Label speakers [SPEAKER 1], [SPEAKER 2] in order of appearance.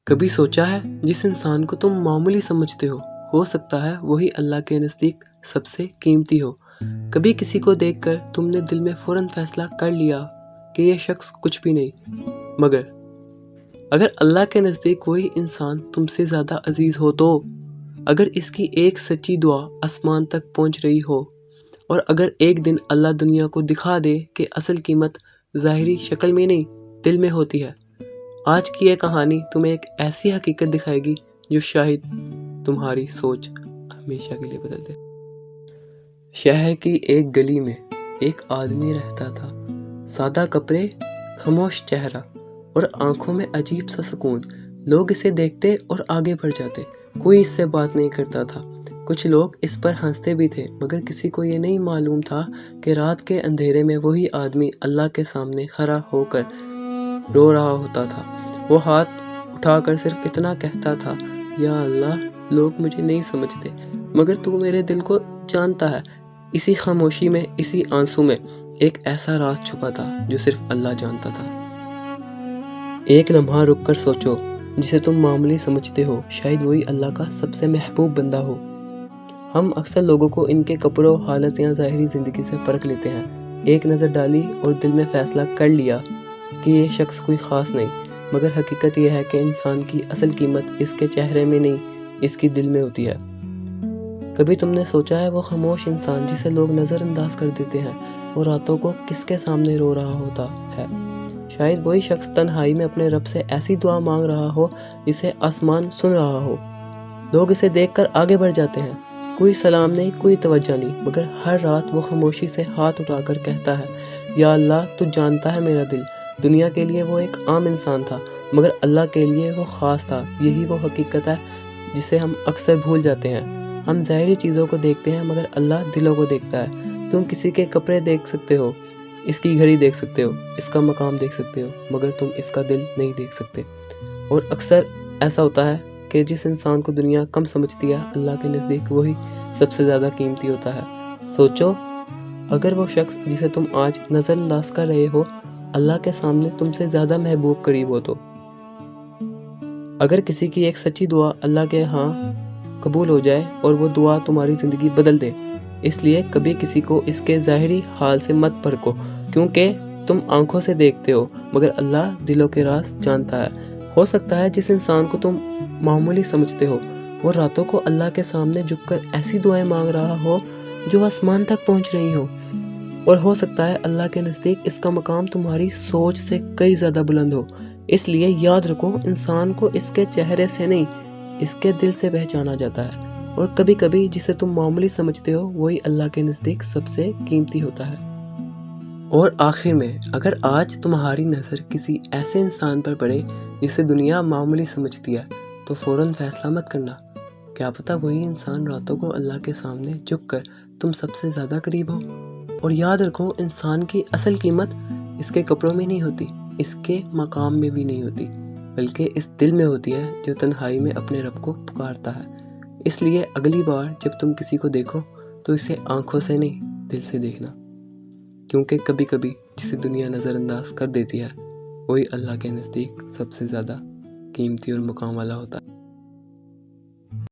[SPEAKER 1] کبھی سوچا ہے جس انسان کو تم معمولی سمجھتے ہو سکتا ہے وہی اللہ کے نزدیک سب سے قیمتی ہو۔ کبھی کسی کو دیکھ کر تم نے دل میں فوراً فیصلہ کر لیا کہ یہ شخص کچھ بھی نہیں، مگر اگر اللہ کے نزدیک وہی انسان تم سے زیادہ عزیز ہو تو، اگر اس کی ایک سچی دعا آسمان تک پہنچ رہی ہو، اور اگر ایک دن اللہ دنیا کو دکھا دے کہ اصل قیمت ظاہری شکل میں نہیں دل میں ہوتی ہے، آج کی یہ کہانی تمہیں ایک ایسی حقیقت دکھائے گی جو شاید تمہاری سوچ ہمیشہ کے لیے بدل دے۔ شہر کی ایک گلی میں ایک آدمی رہتا تھا، سادہ کپڑے، خاموش چہرہ اور آنکھوں میں عجیب سا سکون۔ لوگ اسے دیکھتے اور آگے بڑھ جاتے، کوئی اس سے بات نہیں کرتا تھا۔ کچھ لوگ اس پر ہنستے بھی تھے، مگر کسی کو یہ نہیں معلوم تھا کہ رات کے اندھیرے میں وہی آدمی اللہ کے سامنے کھڑا ہو کر رو رہا ہوتا تھا۔ وہ ہاتھ اٹھا کر صرف اتنا کہتا تھا، یا اللہ، لوگ مجھے نہیں سمجھتے، مگر تو میرے دل کو جانتا ہے۔ اسی خاموشی میں، اسی آنسو میں ایک ایسا راز چھپا تھا جو صرف اللہ جانتا تھا۔ ایک لمحہ رک کر سوچو، جسے تم معمولی سمجھتے ہو شاید وہی اللہ کا سب سے محبوب بندہ ہو۔ ہم اکثر لوگوں کو ان کے کپڑوں، حالت یا ظاہری زندگی سے پرکھ لیتے ہیں۔ ایک نظر ڈالی اور دل میں فیصلہ کر لیا کہ یہ شخص کوئی خاص نہیں، مگر حقیقت یہ ہے کہ انسان کی اصل قیمت اس کے چہرے میں نہیں، اس کی دل میں ہوتی ہے۔ کبھی تم نے سوچا ہے وہ خاموش انسان جسے لوگ نظر انداز کر دیتے ہیں، وہ راتوں کو کس کے سامنے رو رہا ہوتا ہے؟ شاید وہی شخص تنہائی میں اپنے رب سے ایسی دعا مانگ رہا ہو جسے آسمان سن رہا ہو۔ لوگ اسے دیکھ کر آگے بڑھ جاتے ہیں، کوئی سلام نہیں، کوئی توجہ نہیں، مگر ہر رات وہ خاموشی سے ہاتھ اٹھا کر کہتا ہے، یا اللہ، تو جانتا ہے میرا دل۔ دنیا کے لیے وہ ایک عام انسان تھا، مگر اللہ کے لیے وہ خاص تھا۔ یہی وہ حقیقت ہے جسے ہم اکثر بھول جاتے ہیں۔ ہم ظاہری چیزوں کو دیکھتے ہیں، مگر اللہ دلوں کو دیکھتا ہے۔ تم کسی کے کپڑے دیکھ سکتے ہو، اس کی گھڑی دیکھ سکتے ہو، اس کا مقام دیکھ سکتے ہو، مگر تم اس کا دل نہیں دیکھ سکتے۔ اور اکثر ایسا ہوتا ہے کہ جس انسان کو دنیا کم سمجھتی ہے، اللہ کے نزدیک وہی سب سے زیادہ قیمتی ہوتا ہے۔ سوچو، اگر وہ شخص جسے تم آج نظر انداز کر رہے ہو، اللہ کے سامنے تم سے زیادہ محبوب قریب ہو تو؟ اگر کسی کی ایک سچی دعا اللہ کے ہاں قبول ہو جائے اور وہ دعا تمہاری زندگی بدل دے، اس لیے کبھی کسی کو اس کے ظاہری حال سے مت پرکھو، کیونکہ تم آنکھوں سے دیکھتے ہو، مگر اللہ دلوں کے راز جانتا ہے۔ ہو سکتا ہے جس انسان کو تم معمولی سمجھتے ہو وہ راتوں کو اللہ کے سامنے جھک کر ایسی دعائیں مانگ رہا ہو جو آسمان تک پہنچ رہی ہو، اور ہو سکتا ہے اللہ کے نزدیک اس کا مقام تمہاری سوچ سے کئی زیادہ بلند ہو۔ اس لیے یاد رکھو، انسان کو اس کے چہرے سے نہیں، اس کے دل سے پہچانا جاتا ہے، اور کبھی کبھی جسے تم معمولی سمجھتے ہو وہی اللہ کے نزدیک سب سے قیمتی ہوتا ہے۔ اور آخر میں، اگر آج تمہاری نظر کسی ایسے انسان پر پڑے جسے دنیا معمولی سمجھتی ہے، تو فوراً فیصلہ مت کرنا، کیا پتہ وہی انسان راتوں کو اللہ کے سامنے جھک کر تم سب سے زیادہ قریب ہو۔ اور یاد رکھو، انسان کی اصل قیمت اس کے کپڑوں میں نہیں ہوتی، اس کے مقام میں بھی نہیں ہوتی، بلکہ اس دل میں ہوتی ہے جو تنہائی میں اپنے رب کو پکارتا ہے۔ اس لیے اگلی بار جب تم کسی کو دیکھو تو اسے آنکھوں سے نہیں، دل سے دیکھنا، کیونکہ کبھی کبھی جسے دنیا نظر انداز کر دیتی ہے وہی اللہ کے نزدیک سب سے زیادہ قیمتی اور مقام والا ہوتا ہے۔